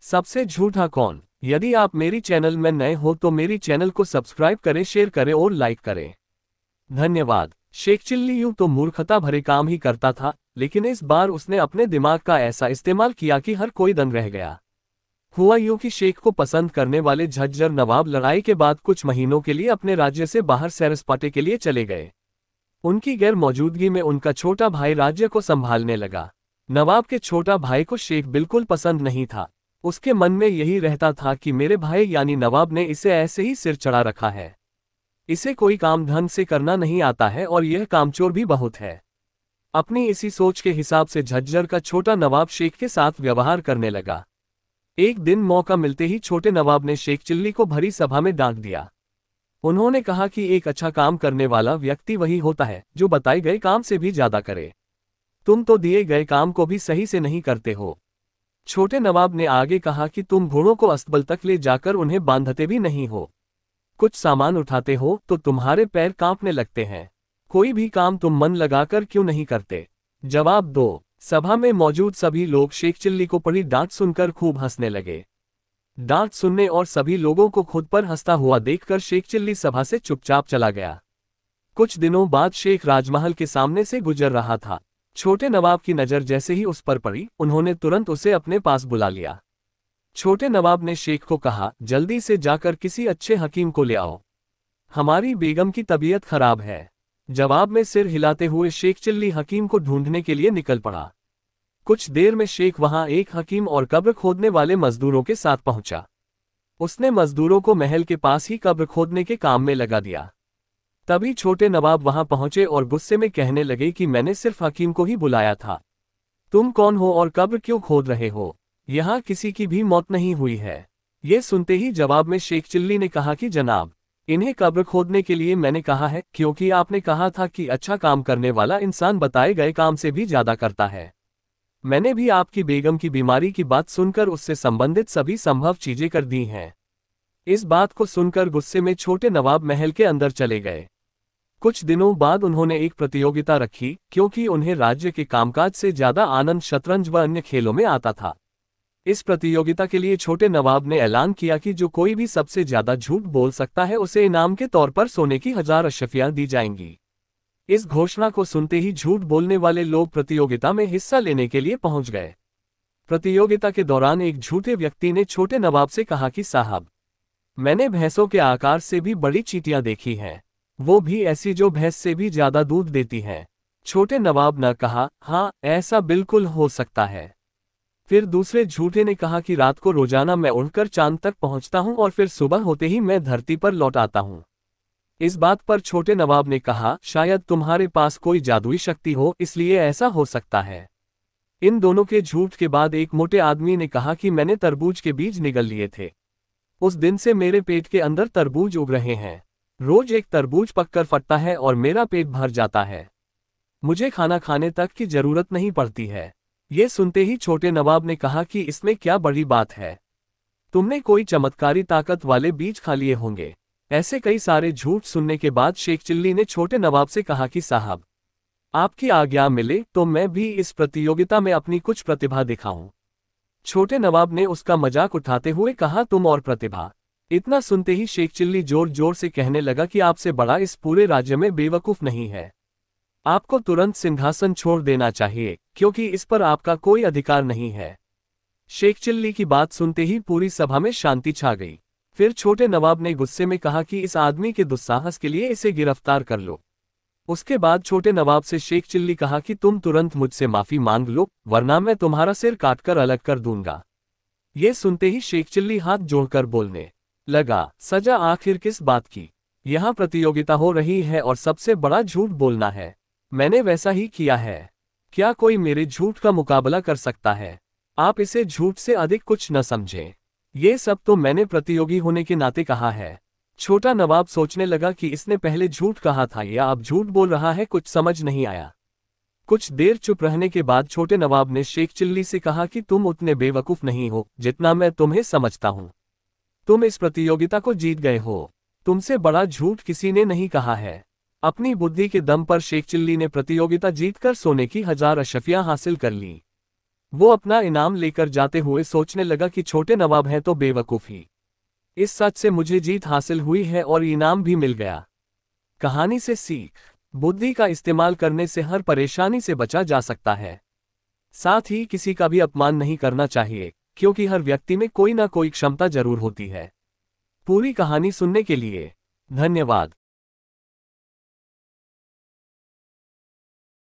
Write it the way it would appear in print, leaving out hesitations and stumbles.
सबसे झूठा कौन? यदि आप मेरी चैनल में नए हो तो मेरी चैनल को सब्सक्राइब करें, शेयर करें और लाइक करें। धन्यवाद। शेख चिल्ली यूं तो मूर्खता भरे काम ही करता था, लेकिन इस बार उसने अपने दिमाग का ऐसा इस्तेमाल किया कि हर कोई दंग रह गया। हुआ यूं कि शेख को पसंद करने वाले झज्जर नवाब लड़ाई के बाद कुछ महीनों के लिए अपने राज्य से बाहर सैर सपाटे के लिए चले गए। उनकी गैर मौजूदगी में उनका छोटा भाई राज्य को संभालने लगा। नवाब के छोटा भाई को शेख बिल्कुल पसंद नहीं था। उसके मन में यही रहता था कि मेरे भाई यानी नवाब ने इसे ऐसे ही सिर चढ़ा रखा है। इसे कोई काम ढंग से करना नहीं आता है और यह कामचोर भी बहुत है। अपनी इसी सोच के हिसाब से झज्जर का छोटा नवाब शेख के साथ व्यवहार करने लगा। एक दिन मौका मिलते ही छोटे नवाब ने शेख चिल्ली को भरी सभा में डांट दिया। उन्होंने कहा कि एक अच्छा काम करने वाला व्यक्ति वही होता है जो बताए गए काम से भी ज्यादा करे। तुम तो दिए गए काम को भी सही से नहीं करते हो। छोटे नवाब ने आगे कहा कि तुम घोड़ों को अस्तबल तक ले जाकर उन्हें बांधते भी नहीं हो। कुछ सामान उठाते हो तो तुम्हारे पैर कांपने लगते हैं। कोई भी काम तुम मन लगाकर क्यों नहीं करते? जवाब दो। सभा में मौजूद सभी लोग शेख चिल्ली को पड़ी डांट सुनकर खूब हंसने लगे। डांट सुनने और सभी लोगों को खुद पर हंसता हुआ देखकर शेख चिल्ली सभा से चुपचाप चला गया। कुछ दिनों बाद शेख राजमहल के सामने से गुजर रहा था। छोटे नवाब की नज़र जैसे ही उस पर पड़ी, उन्होंने तुरंत उसे अपने पास बुला लिया। छोटे नवाब ने शेख को कहा, जल्दी से जाकर किसी अच्छे हकीम को ले आओ। हमारी बेगम की तबीयत खराब है। जवाब में सिर हिलाते हुए शेख चिल्ली हकीम को ढूंढने के लिए निकल पड़ा। कुछ देर में शेख वहां एक हकीम और कब्र खोदने वाले मजदूरों के साथ पहुंचा। उसने मजदूरों को महल के पास ही कब्र खोदने के काम में लगा दिया। तभी छोटे नवाब वहां पहुंचे और गुस्से में कहने लगे कि मैंने सिर्फ हकीम को ही बुलाया था। तुम कौन हो और कब्र क्यों खोद रहे हो? यहां किसी की भी मौत नहीं हुई है। ये सुनते ही जवाब में शेख चिल्ली ने कहा कि जनाब, इन्हें कब्र खोदने के लिए मैंने कहा है, क्योंकि आपने कहा था कि अच्छा काम करने वाला इंसान बताए गए काम से भी ज्यादा करता है। मैंने भी आपकी बेगम की बीमारी की बात सुनकर उससे संबंधित सभी संभव चीजें कर दी हैं। इस बात को सुनकर गुस्से में छोटे नवाब महल के अंदर चले गए। कुछ दिनों बाद उन्होंने एक प्रतियोगिता रखी, क्योंकि उन्हें राज्य के कामकाज से ज्यादा आनंद शतरंज व अन्य खेलों में आता था। इस प्रतियोगिता के लिए छोटे नवाब ने ऐलान किया कि जो कोई भी सबसे ज्यादा झूठ बोल सकता है उसे इनाम के तौर पर सोने की 1000 अशफियां दी जाएंगी। इस घोषणा को सुनते ही झूठ बोलने वाले लोग प्रतियोगिता में हिस्सा लेने के लिए पहुंच गए। प्रतियोगिता के दौरान एक झूठे व्यक्ति ने छोटे नवाब से कहा कि साहब, मैंने भैंसों के आकार से भी बड़ी चींटियां देखी हैं, वो भी ऐसी जो भैंस से भी ज्यादा दूध देती हैं। छोटे नवाब ने कहा, हाँ ऐसा बिल्कुल हो सकता है। फिर दूसरे झूठे ने कहा कि रात को रोजाना मैं उड़कर चांद तक पहुंचता हूं और फिर सुबह होते ही मैं धरती पर लौट आता हूं। इस बात पर छोटे नवाब ने कहा, शायद तुम्हारे पास कोई जादुई शक्ति हो, इसलिए ऐसा हो सकता है। इन दोनों के झूठ के बाद एक मोटे आदमी ने कहा कि मैंने तरबूज के बीज निगल लिए थे। उस दिन से मेरे पेट के अंदर तरबूज उग रहे हैं। रोज एक तरबूज पककर फटता है और मेरा पेट भर जाता है। मुझे खाना खाने तक की जरूरत नहीं पड़ती है। ये सुनते ही छोटे नवाब ने कहा कि इसमें क्या बड़ी बात है, तुमने कोई चमत्कारी ताकत वाले बीज खा लिए होंगे। ऐसे कई सारे झूठ सुनने के बाद शेख चिल्ली ने छोटे नवाब से कहा कि साहब, आपकी आज्ञा मिले तो मैं भी इस प्रतियोगिता में अपनी कुछ प्रतिभा दिखाऊं। छोटे नवाब ने उसका मजाक उठाते हुए कहा, तुम और प्रतिभा? इतना सुनते ही शेख चिल्ली जोर जोर से कहने लगा कि आपसे बड़ा इस पूरे राज्य में बेवकूफ नहीं है। आपको तुरंत सिंहासन छोड़ देना चाहिए, क्योंकि इस पर आपका कोई अधिकार नहीं है। शेख चिल्ली की बात सुनते ही पूरी सभा में शांति छा गई। फिर छोटे नवाब ने गुस्से में कहा कि इस आदमी के दुस्साहस के लिए इसे गिरफ्तार कर लो। उसके बाद छोटे नवाब से शेख चिल्ली कहा कि तुम तुरंत मुझसे माफी मांग लो, वरना मैं तुम्हारा सिर काटकर अलग कर दूंगा। ये सुनते ही शेख चिल्ली हाथ जोड़कर बोलने लगा, सजा आखिर किस बात की? यहाँ प्रतियोगिता हो रही है और सबसे बड़ा झूठ बोलना है। मैंने वैसा ही किया है। क्या कोई मेरे झूठ का मुकाबला कर सकता है? आप इसे झूठ से अधिक कुछ न समझें। ये सब तो मैंने प्रतियोगी होने के नाते कहा है। छोटा नवाब सोचने लगा कि इसने पहले झूठ कहा था या अब झूठ बोल रहा है, कुछ समझ नहीं आया। कुछ देर चुप रहने के बाद छोटे नवाब ने शेख चिल्ली से कहा कि तुम उतने बेवकूफ नहीं हो जितना मैं तुम्हें समझता हूं। तुम इस प्रतियोगिता को जीत गए हो। तुमसे बड़ा झूठ किसी ने नहीं कहा है। अपनी बुद्धि के दम पर शेख चिल्ली ने प्रतियोगिता जीतकर सोने की 1000 अशफियां हासिल कर ली। वो अपना इनाम लेकर जाते हुए सोचने लगा कि छोटे नवाब हैं तो बेवकूफ़ी। इस सच से मुझे जीत हासिल हुई है और इनाम भी मिल गया। कहानी से सीख, बुद्धि का इस्तेमाल करने से हर परेशानी से बचा जा सकता है। साथ ही किसी का भी अपमान नहीं करना चाहिए, क्योंकि हर व्यक्ति में कोई ना कोई क्षमता जरूर होती है। पूरी कहानी सुनने के लिए धन्यवाद।